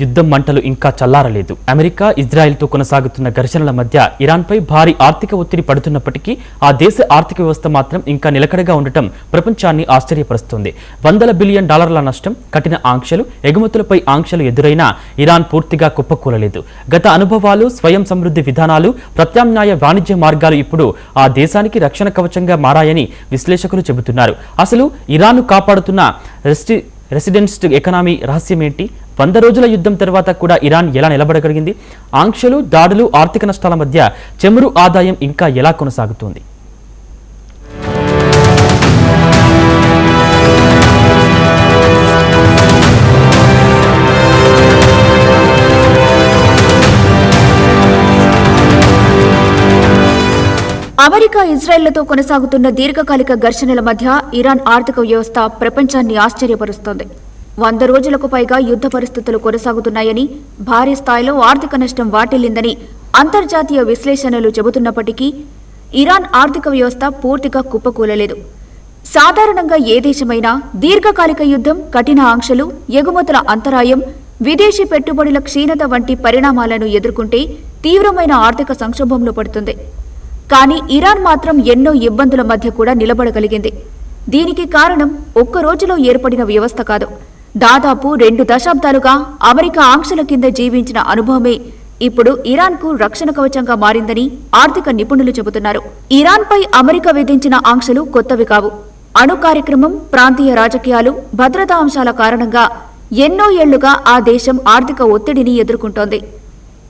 యుద్ధం మంటలు ఇంకా చల్లారలేదు. అమెరికా ఇజ్రాయెల్తో కొనసాగుతున్న ఘర్షణల మధ్య ఇరాన్పై భారీ ఆర్థిక ఒత్తిడి పడుతున్నప్పటికీ ఆ దేశ ఆర్థిక వ్యవస్థ మాత్రం ఇంకా నిలకడగా ఉండటం ప్రపంచాన్ని ఆశ్చర్యపరుస్తోంది. $100 బిలియన్ నష్టం, కఠిన ఆంక్షలు, ఎగుమతులపై ఆంక్షలు ఎదురైనా ఇరాన్ పూర్తిగా కుప్పకూలలేదు. గత అనుభవాలు, స్వయం సమృద్ధి విధానాలు, ప్రత్యామ్నాయ వాణిజ్య మార్గాలు ఇప్పుడు ఆ దేశానికి రక్షణ కవచంగా మారాయని విశ్లేషకులు చెబుతున్నారు. అసలు ఇరాన్ను కాపాడుతున్న రెసిడెన్స్డ్ ఎకనామీ రహస్యమేంటి? 100 రోజుల యుద్ధం తర్వాత కూడా ఇరాన్ ఎలా నిలబడగలిగింది? ఆంక్షలు, దాడులు, ఆర్థిక నష్టాల మధ్య చమురు ఆదాయం ఇంకా ఎలా కొనసాగుతోంది? అమెరికా ఇజ్రాయెళ్లతో కొనసాగుతున్న దీర్ఘకాలిక ఘర్షణల మధ్య ఇరాన్ ఆర్థిక వ్యవస్థ ప్రపంచాన్ని ఆశ్చర్యపరుస్తోంది. 100 రోజులకు పైగా యుద్ధ పరిస్థితులు కొనసాగుతున్నాయని, భారీ స్థాయిలో ఆర్థిక నష్టం వాటిల్లిందని అంతర్జాతీయ విశ్లేషణలు చెబుతున్నప్పటికీ ఇరాన్ ఆర్థిక వ్యవస్థ పూర్తిగా కుప్పకూలలేదు. సాధారణంగా ఏ దేశమైనా దీర్ఘకాలిక యుద్ధం, కఠిన ఆంక్షలు, ఎగుమతుల అంతరాయం, విదేశీ పెట్టుబడుల క్షీణత వంటి పరిణామాలను ఎదుర్కొంటే తీవ్రమైన ఆర్థిక సంక్షోభంలో పడుతుంది. కానీ ఇరాన్ మాత్రం ఎన్నో ఇబ్బందుల మధ్య కూడా నిలబడగలిగింది. దీనికి కారణం ఒక్క రోజులో ఏర్పడిన వ్యవస్థ కాదు. దాదాపు 2 దశాబ్దాలుగా అమెరికా ఆంక్షల కింద జీవించిన అనుభవమే ఇప్పుడు ఇరాన్కు రక్షణ కవచంగా మారిందని ఆర్థిక నిపుణులు చెబుతున్నారు. ఇరాన్పై అమెరికా విధించిన ఆంక్షలు కొత్తవి కావు. అణు కార్యక్రమం, ప్రాంతీయ రాజకీయాలు, భద్రతా అంశాల కారణంగా ఎన్నో ఏళ్లుగా ఆ దేశం ఆర్థిక ఒత్తిడిని ఎదుర్కొంటోంది.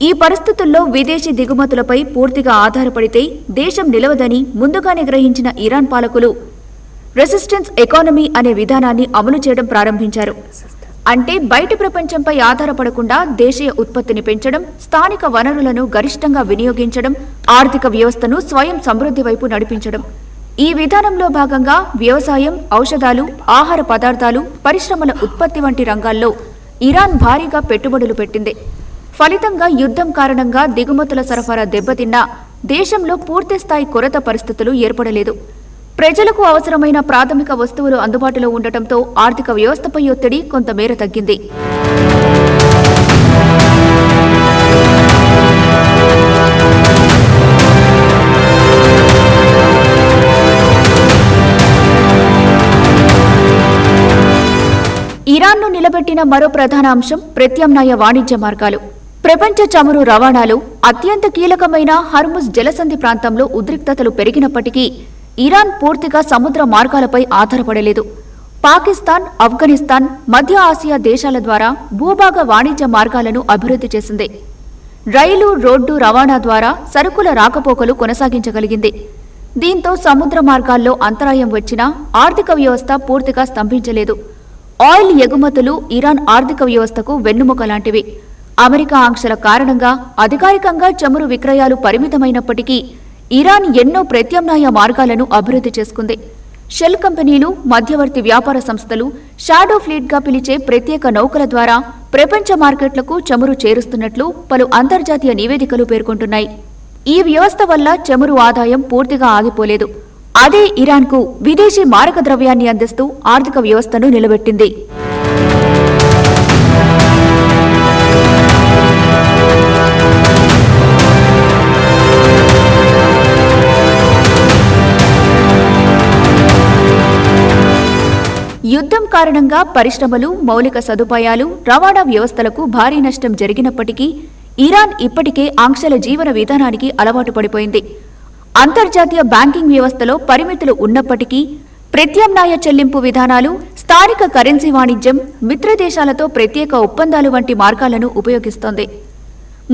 ఈ పరిస్థితుల్లో విదేశీ దిగుమతులపై పూర్తిగా ఆధారపడితే దేశం నిలవదని ముందుగానే గ్రహించిన ఇరాన్ పాలకులు రెసిస్టెన్స్ ఎకానమీ అనే విధానాన్ని అమలు చేయడం ప్రారంభించారు. అంటే బయటి ప్రపంచంపై ఆధారపడకుండా దేశీయ ఉత్పత్తిని పెంచడం, స్థానిక వనరులను గరిష్టంగా వినియోగించడం, ఆర్థిక వ్యవస్థను స్వయం సమృద్ధి వైపు నడిపించడం. ఈ విధానంలో భాగంగా వ్యవసాయం, ఔషధాలు, ఆహార పదార్థాలు, పరిశ్రమల ఉత్పత్తి వంటి రంగాల్లో ఇరాన్ భారీగా పెట్టుబడులు పెట్టింది. ఫలితంగా యుద్ధం కారణంగా దిగుమతుల సరఫరా దెబ్బతిన్నా దేశంలో పూర్తిస్థాయి కొరత పరిస్థితులు ఏర్పడలేదు. ప్రజలకు అవసరమైన ప్రాథమిక వస్తువులు అందుబాటులో ఉండటంతో ఆర్థిక వ్యవస్థపై ఒత్తిడి కొంతమేర తగ్గింది. ఇరాన్ను నిలబెట్టిన మరో ప్రధాన అంశం ప్రత్యామ్నాయ వాణిజ్య మార్గాలు. ప్రపంచ చమురు రవాణాలు అత్యంత కీలకమైన హర్ముజ్ జలసంధి ప్రాంతంలో ఉద్రిక్తతలు పెరిగినప్పటికీ ఇరాన్ పూర్తిగా సముద్ర మార్గాలపై ఆధారపడలేదు. పాకిస్తాన్, ఆఫ్ఘనిస్తాన్, మధ్య ఆసియా దేశాల ద్వారా భూభాగ వాణిజ్య మార్గాలను అభివృద్ధి చేసింది. రైలు, రోడ్డు రవాణా ద్వారా సరుకుల రాకపోకలు కొనసాగించగలిగింది. దీంతో సముద్ర మార్గాల్లో అంతరాయం వచ్చినా ఆర్థిక వ్యవస్థ పూర్తిగా స్తంభించలేదు. ఆయిల్ ఎగుమతులు ఇరాన్ ఆర్థిక వ్యవస్థకు వెన్నుముక లాంటివి. అమెరికా ఆంక్షల కారణంగా అధికారికంగా చమురు విక్రయాలు పరిమితమైనప్పటికీ ఇరాన్ ఎన్నో ప్రత్యామ్నాయ మార్గాలను అభివృద్ధి చేసుకుంది. షెల్ కంపెనీలు, మధ్యవర్తి వ్యాపార సంస్థలు, షాడో ఫ్లీట్గా పిలిచే ప్రత్యేక నౌకల ద్వారా ప్రపంచ మార్కెట్లకు చమురు చేరుస్తున్నట్లు పలు అంతర్జాతీయ నివేదికలు పేర్కొంటున్నాయి. ఈ వ్యవస్థ వల్ల చమురు ఆదాయం పూర్తిగా ఆగిపోలేదు. అదే ఇరాన్కు విదేశీ మారక ద్రవ్యాన్ని అందిస్తూ ఆర్థిక వ్యవస్థను నిలబెట్టింది. యుద్ధం కారణంగా పరిశ్రమలు, మౌలిక సదుపాయాలు, రవాణా వ్యవస్థలకు భారీ నష్టం జరిగినప్పటికీ ఇరాన్ ఇప్పటికే ఆంక్షల జీవన విధానానికి అలవాటు పడిపోయింది. అంతర్జాతీయ బ్యాంకింగ్ వ్యవస్థలో పరిమితులు ఉన్నప్పటికీ ప్రత్యామ్నాయ చెల్లింపు విధానాలు, స్థానిక కరెన్సీ వాణిజ్యం, మిత్రదేశాలతో ప్రత్యేక ఒప్పందాలు వంటి మార్గాలను ఉపయోగిస్తోంది.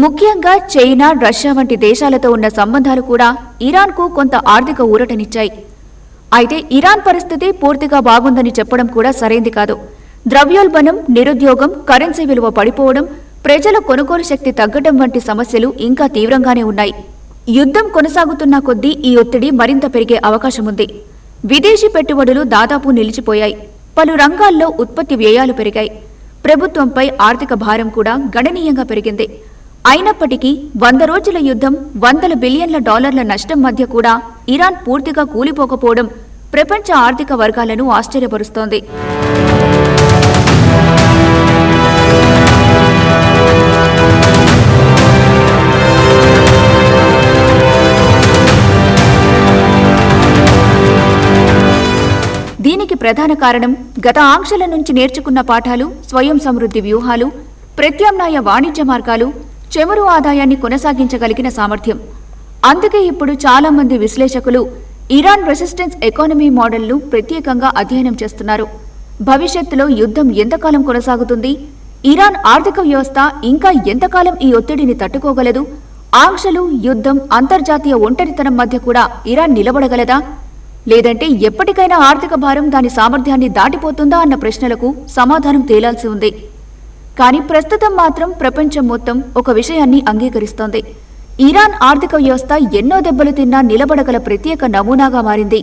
ముఖ్యంగా చైనా, రష్యా వంటి దేశాలతో ఉన్న సంబంధాలు కూడా ఇరాన్కు కొంత ఆర్థిక ఊరటనిచ్చాయి. అయితే ఇరాన్ పరిస్థితి పూర్తిగా బాగుందని చెప్పడం కూడా సరైంది కాదు. ద్రవ్యోల్బణం, నిరుద్యోగం, కరెన్సీ విలువ పడిపోవడం, ప్రజల కొనుగోలు శక్తి తగ్గడం వంటి సమస్యలు ఇంకా తీవ్రంగానే ఉన్నాయి. యుద్ధం కొనసాగుతున్న కొద్దీ ఈ ఒత్తిడి మరింత పెరిగే అవకాశముంది. విదేశీ పెట్టుబడులు దాదాపు నిలిచిపోయాయి. పలు రంగాల్లో ఉత్పత్తి వ్యయాలు పెరిగాయి. ప్రభుత్వంపై ఆర్థిక భారం కూడా గణనీయంగా పెరిగింది. అయినప్పటికీ 100 రోజుల యుద్ధం, $100 బిలియన్ల నష్టం మధ్య కూడా ఇరాన్ పూర్తిగా కూలిపోకపోవడం ప్రపంచ ఆర్థిక వర్గాలను ఆశ్చర్యపరుస్తోంది. ప్రధాన కారణం గత ఆంక్షల నుంచి నేర్చుకున్న పాఠాలు, స్వయం సమృద్ధి వ్యూహాలు, ప్రత్యామ్నాయ వాణిజ్య మార్గాలు, చెమురు ఆదాయాన్ని కొనసాగించగలిగిన సామర్థ్యం. అందుకే ఇప్పుడు చాలా మంది విశ్లేషకులు ఇరాన్ రెసిస్టెన్స్ ఎకానమీ మోడల్ను ప్రత్యేకంగా అధ్యయనం చేస్తున్నారు. భవిష్యత్తులో యుద్ధం ఎంతకాలం కొనసాగుతుంది, ఇరాన్ ఆర్థిక వ్యవస్థ ఇంకా ఎంతకాలం ఈ ఒత్తిడిని తట్టుకోగలదు, ఆంక్షలు, యుద్ధం, అంతర్జాతీయ ఒంటరితనం మధ్య కూడా ఇరాన్ నిలబడగలదా, లేదంటే ఎప్పటికైనా ఆర్థిక భారం దాని సామర్థ్యాన్ని దాటిపోతుందా అన్న ప్రశ్నలకు సమాధానం తేలాల్సి ఉంది. కానీ ప్రస్తుతం మాత్రం ప్రపంచం మొత్తం ఒక విషయాన్ని అంగీకరిస్తోంది. ఇరాన్ ఆర్థిక వ్యవస్థ ఎన్నో దెబ్బలు తిన్నా నిలబడగల ప్రత్యేక నమూనాగా మారింది.